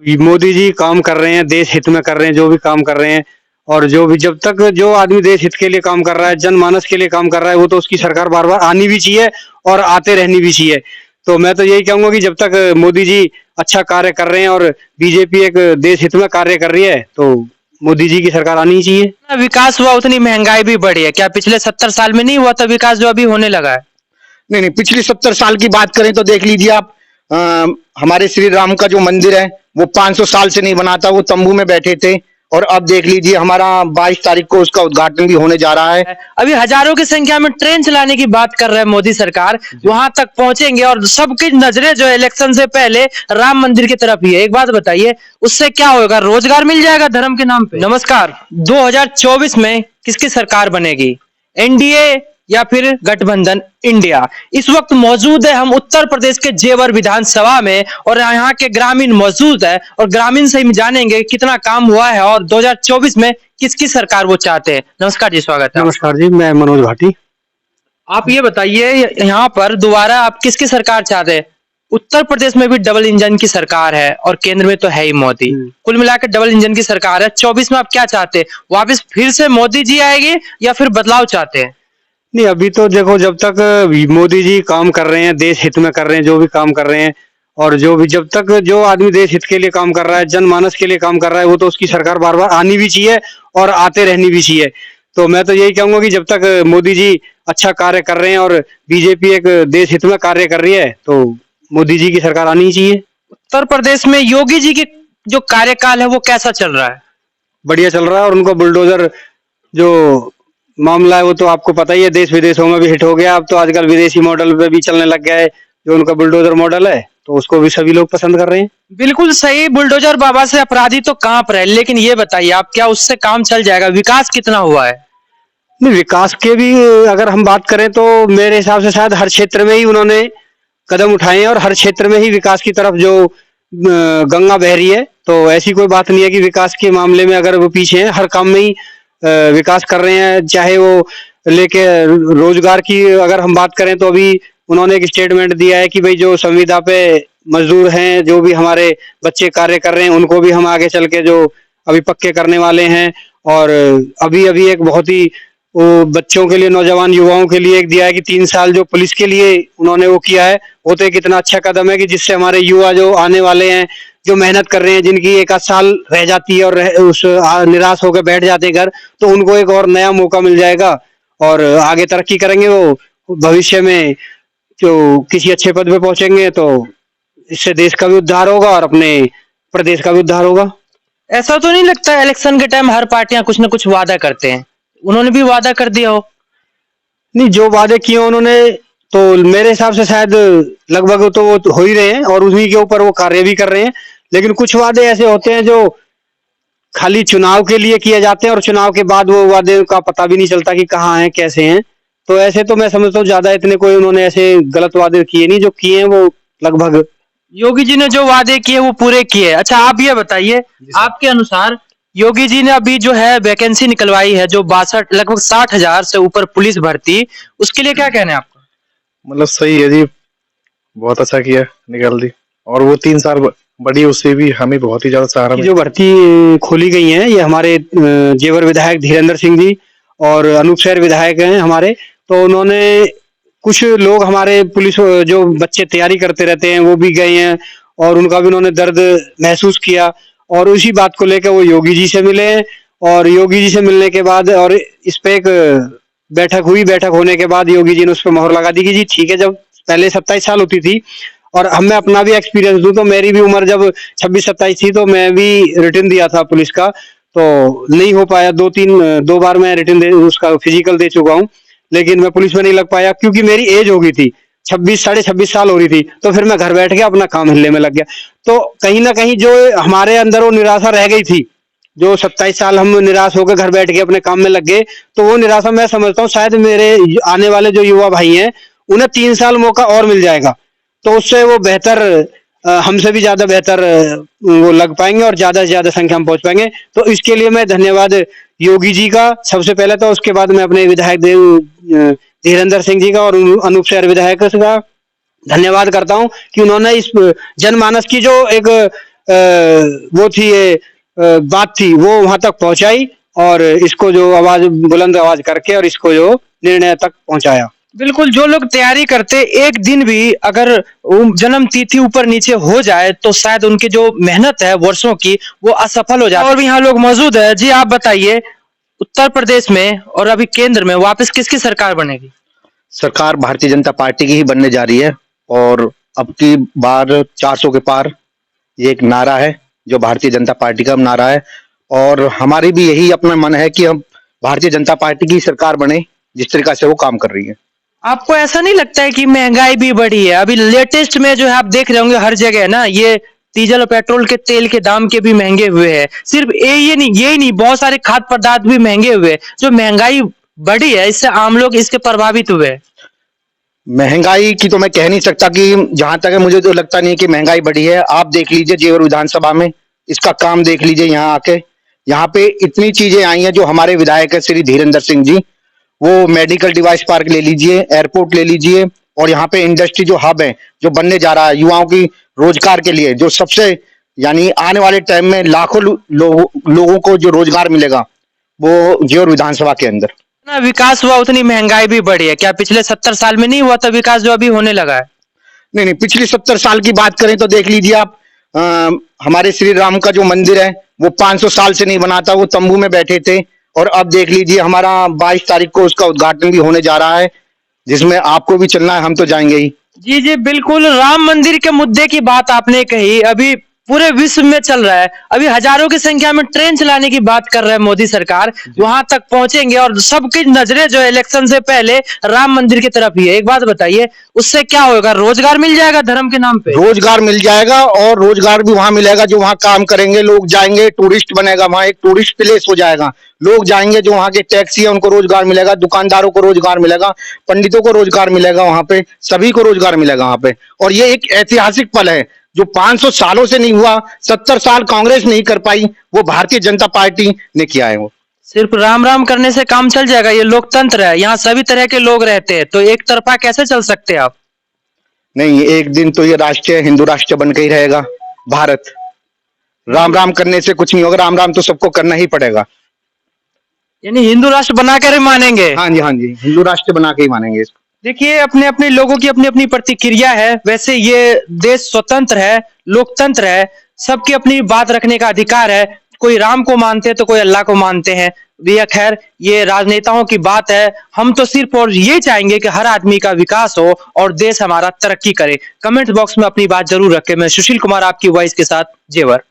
मोदी जी काम कर रहे हैं, देश हित में कर रहे हैं, जो भी काम कर रहे हैं और जो भी जब तक जो आदमी देश हित के लिए काम कर रहा है, जनमानस के लिए काम कर रहा है, वो तो उसकी सरकार बार-बार आनी भी चाहिए और आते रहनी भी चाहिए। तो मैं तो यही कहूँगा कि जब तक मोदी जी अच्छा कार्य कर रहे हैं और बीजेपी एक देश हित में कार्य कर रही है, तो मोदी जी की सरकार आनी ही चाहिए। जितना विकास हुआ उतनी महंगाई भी बढ़ी है। क्या पिछले 70 साल में नहीं हुआ था विकास जो अभी होने लगा है? नहीं नहीं, पिछली 70 साल की बात करें तो देख लीजिए आप। अ, हमारे श्री राम का जो मंदिर है वो 500 साल से नहीं बना था, वो तंबू में बैठे थे। और अब देख लीजिए हमारा 22 तारीख को उसका उद्घाटन भी होने जा रहा है। अभी हजारों की संख्या में ट्रेन चलाने की बात कर रहे हैं मोदी सरकार, वहां तक पहुंचेंगे और सबकी नजरें जो है इलेक्शन से पहले राम मंदिर की तरफ ही है। एक बात बताइए, उससे क्या होगा? रोजगार मिल जाएगा धर्म के नाम पे? नमस्कार, 2024 में किसकी सरकार बनेगी? एनडीए या फिर गठबंधन इंडिया? इस वक्त मौजूद है हम उत्तर प्रदेश के जेवर विधानसभा में और यहाँ के ग्रामीण मौजूद है और ग्रामीण से हम जानेंगे कितना काम हुआ है और 2024 में किसकी सरकार वो चाहते हैं। नमस्कार जी, स्वागत है। नमस्कार जी, मैं मनोज भाटी। आप ये बताइए, यहाँ पर दोबारा आप किसकी सरकार चाहते हैं? उत्तर प्रदेश में भी डबल इंजन की सरकार है और केंद्र में तो है ही मोदी। कुल मिलाकर डबल इंजन की सरकार है। 24 में आप क्या चाहते हैं? वापस फिर से मोदी जी आएंगे या फिर बदलाव चाहते हैं? नहीं, अभी तो देखो जब तक मोदी जी काम कर रहे हैं, देश हित में कर रहे हैं, जो भी काम कर रहे हैं और जो भी जब तक जो आदमी देश हित के लिए काम कर रहा है, जनमानस के लिए काम कर रहा है, वो तो उसकी सरकार बार-बार आनी भी चाहिए और आते रहनी भी चाहिए। तो मैं तो यही कहूँगा कि जब तक मोदी जी अच्छा कार्य कर रहे हैं और बीजेपी एक देश हित में कार्य कर रही है, तो मोदी जी की सरकार आनी ही चाहिए। उत्तर प्रदेश में योगी जी की जो कार्यकाल है वो कैसा चल रहा है? बढ़िया चल रहा है और उनका बुलडोजर जो मामला है वो तो आपको पता ही है, देश विदेशों में भी हिट हो गया। अब तो आजकल विदेशी मॉडल पे भी चलने लग गया है, जो उनका बुलडोजर मॉडल है, तो उसको भी सभी लोग पसंद कर रहे हैं। बिल्कुल सही, बुलडोजर बाबा से अपराधी तो कांप रहे हैं, लेकिन ये बताइए आप, क्या उससे काम चल जाएगा? विकास कितना हुआ है? नहीं, विकास के भी अगर हम बात करें तो मेरे हिसाब से शायद हर क्षेत्र में ही उन्होंने कदम उठाए हैं और हर क्षेत्र में ही विकास की तरफ जो गंगा बह रही है, तो ऐसी कोई बात नहीं है कि विकास के मामले में अगर वो पीछे हैं। हर काम में ही विकास कर रहे हैं, चाहे वो लेके रोजगार की अगर हम बात करें तो अभी उन्होंने एक स्टेटमेंट दिया है कि भाई जो संविदा पे मजदूर हैं, जो भी हमारे बच्चे कार्य कर रहे हैं, उनको भी हम आगे चल के जो अभी पक्के करने वाले हैं। और अभी अभी एक बहुत ही वो बच्चों के लिए, नौजवान युवाओं के लिए एक दिया है कि 3 साल जो पुलिस के लिए उन्होंने वो किया है, वो तो एक इतना अच्छा कदम है कि जिससे हमारे युवा जो आने वाले हैं, जो मेहनत कर रहे हैं, जिनकी 1 आध साल रह जाती है और निराश होकर बैठ जाते हैं घर, तो उनको एक और नया मौका मिल जाएगा और आगे तरक्की करेंगे। वो भविष्य में जो किसी अच्छे पद पे पहुंचेंगे, तो इससे देश का भी उद्धार होगा और अपने प्रदेश का भी उद्धार होगा। ऐसा तो नहीं लगता इलेक्शन के टाइम हर पार्टियां कुछ न कुछ वादा करते हैं? उन्होंने भी वादा कर दिया हो? नहीं, जो वादे किए उन्होंने तो मेरे हिसाब से शायद लगभग तो वो हो ही रहे हैं और उन्हीं के ऊपर वो कार्य भी कर रहे हैं। लेकिन कुछ वादे ऐसे होते हैं जो खाली चुनाव के लिए किए जाते हैं और चुनाव के बाद वो वादे का पता भी नहीं चलता कि कहाँ हैं, कैसे हैं। तो ऐसे तो मैं समझता हूँ ज्यादा इतने कोई उन्होंने ऐसे गलत वादे किए नहीं, जो किए हैं वो लगभग। योगी जी ने जो वादे किए वो पूरे किए। अच्छा, आप ये बताइए, आपके अनुसार योगी जी ने अभी जो है वैकेंसी निकलवाई है, जो 62 लगभग 60,000 से ऊपर पुलिस भर्ती, उसके लिए क्या कहना है आपका? मतलब सही है जी, बहुत अच्छा किया, निकाल दी। और वो 3 साल बड़ी, उससे भी हमें बहुत ही ज्यादा सहारा जो भर्ती खोली गई है, ये हमारे जेवर विधायक धीरेन्द्र सिंह जी और अनूप शहर विधायक हैं हमारे। तो उन्होंने कुछ लोग हमारे पुलिस जो बच्चे तैयारी करते रहते हैं, वो भी गए हैं और उनका भी उन्होंने दर्द महसूस किया और उसी बात को लेकर वो योगी जी से मिले हैं। और योगी जी से मिलने के बाद और इस पे एक बैठक हुई। बैठक होने के बाद योगी जी ने उस पर मोहर लगा दी कि जी ठीक है। जब पहले 27 साल होती थी और हम मैं अपना भी एक्सपीरियंस दूं तो मेरी भी उम्र जब 26-27 थी, तो मैं भी रिटर्न दिया था पुलिस का, तो नहीं हो पाया। 2 बार मैं रिटर्न उसका फिजिकल दे चुका हूँ, लेकिन मैं पुलिस में नहीं लग पाया क्योंकि मेरी एज हो गई थी, 26 साल हो रही थी। तो फिर मैं घर बैठ के अपना काम हिलने में लग गया। तो कहीं ना कहीं जो हमारे अंदर वो निराशा रह गई थी, जो 27 साल हम निराश होकर घर बैठ के अपने काम में लग गए, तो वो निराशा मैं समझता हूँ शायद मेरे आने वाले जो युवा भाई हैं उन्हें 3 साल मौका और मिल जाएगा, तो उससे वो बेहतर, हमसे भी ज्यादा बेहतर वो लग पाएंगे और ज्यादा से ज्यादा संख्या में पहुंच पाएंगे। तो इसके लिए मैं धन्यवाद योगी जी का सबसे पहले, तो उसके बाद मैं अपने विधायक धीरेन्द्र सिंह जी का और अनूप शहर विधायक का धन्यवाद करता हूं कि उन्होंने इस जनमानस की जो एक वो थी ये बात थी वो वहां तक पहुंचाई और इसको जो आवाज बुलंद आवाज करके और इसको जो निर्णय तक पहुंचाया। बिल्कुल, जो लोग तैयारी करते एक दिन भी अगर जन्म तिथि ऊपर नीचे हो जाए तो शायद उनकी जो मेहनत है वर्षों की वो असफल हो जाए। और भी यहाँ लोग मौजूद है। जी आप बताइए, उत्तर प्रदेश में और अभी केंद्र में वापस किसकी सरकार बनेगी? सरकार भारतीय जनता पार्टी की ही बनने जा रही है और अब की बार 400 के पार, ये एक नारा है जो भारतीय जनता पार्टी का नारा है और हमारी भी यही अपना मन है कि हम भारतीय जनता पार्टी की सरकार बने जिस तरीका से वो काम कर रही है। आपको ऐसा नहीं लगता है कि महंगाई भी बढ़ी है? अभी लेटेस्ट में जो है आप देख रहे होंगे हर जगह ना, ये डीजल और पेट्रोल के तेल के दाम के भी महंगे हुए हैं। सिर्फ ये नहीं बहुत सारे खाद्य पदार्थ भी महंगे हुए हैं। जो महंगाई बढ़ी है इससे आम लोग इसके प्रभावित हुए हैं। महंगाई की तो मैं कह नहीं सकता कि जहां तक है मुझे तो लगता नहीं कि महंगाई बढ़ी है। आप देख लीजिए जेवर विधानसभा में इसका काम देख लीजिए, यहाँ आके यहाँ पे इतनी चीजें आई हैं जो हमारे विधायक है श्री धीरेन्द्र सिंह जी, वो मेडिकल डिवाइस पार्क ले लीजिए, एयरपोर्ट ले लीजिए और यहाँ पे इंडस्ट्री जो हब है जो बनने जा रहा है युवाओं की रोजगार के लिए, जो सबसे यानी आने वाले टाइम में लाखों लोगों को जो रोजगार मिलेगा वो जेवर विधानसभा के अंदर। ना विकास हुआ उतनी महंगाई भी बढ़ी है। क्या पिछले 70 साल में नहीं हुआ था विकास जो अभी होने लगा है? नहीं नहीं, पिछली 70 साल की बात करें तो देख लीजिए आप, हमारे श्री राम का जो मंदिर है वो 500 साल से नहीं बना था, वो तंबू में बैठे थे और अब देख लीजिए हमारा 22 तारीख को उसका उद्घाटन भी होने जा रहा है जिसमें आपको भी चलना है, हम तो जाएंगे ही। जी जी बिल्कुल, राम मंदिर के मुद्दे की बात आपने कही। अभी पूरे विश्व में चल रहा है। अभी हजारों की संख्या में ट्रेन चलाने की बात कर रहा है मोदी सरकार। वहां तक पहुंचेंगे और सबकी नजरें जो है इलेक्शन से पहले राम मंदिर की तरफ ही है। एक बात बताइए, उससे क्या होगा? रोजगार मिल जाएगा धर्म के नाम पे? रोजगार मिल जाएगा और रोजगार भी वहां मिलेगा जो वहां काम करेंगे। लोग जाएंगे, टूरिस्ट बनेगा, वहां एक टूरिस्ट प्लेस हो जाएगा। लोग जाएंगे, जो वहां के टैक्सी है उनको रोजगार मिलेगा, दुकानदारों को रोजगार मिलेगा, पंडितों को रोजगार मिलेगा, वहां पे सभी को रोजगार मिलेगा वहां पे। और ये एक ऐतिहासिक पल है जो 500 सालों से नहीं हुआ, 70 साल कांग्रेस नहीं कर पाई, वो भारतीय जनता पार्टी ने किया है। वो सिर्फ राम राम करने से काम चल जाएगा? ये लोकतंत्र है, यहाँ सभी तरह के लोग रहते हैं, तो एक तरफा कैसे चल सकते हैं आप? नहीं, एक दिन तो ये राष्ट्र हिंदू राष्ट्र बन के ही रहेगा भारत। राम राम करने से कुछ नहीं होगा, राम राम तो सबको करना ही पड़ेगा। यानी हिंदू राष्ट्र बनाकर ही मानेंगे? हाँ जी, हाँ जी, हिंदू राष्ट्र बना के ही मानेंगे इसको। देखिए, अपने अपने लोगों की अपनी अपनी प्रतिक्रिया है। वैसे ये देश स्वतंत्र है, लोकतंत्र है, सबकी अपनी बात रखने का अधिकार है। कोई राम को मानते हैं तो कोई अल्लाह को मानते हैं। ये खैर ये राजनेताओं की बात है। हम तो सिर्फ और ये चाहेंगे कि हर आदमी का विकास हो और देश हमारा तरक्की करे। कमेंट बॉक्स में अपनी बात जरूर रखें। मैं सुशील कुमार आपकी वॉइस के साथ जेवर।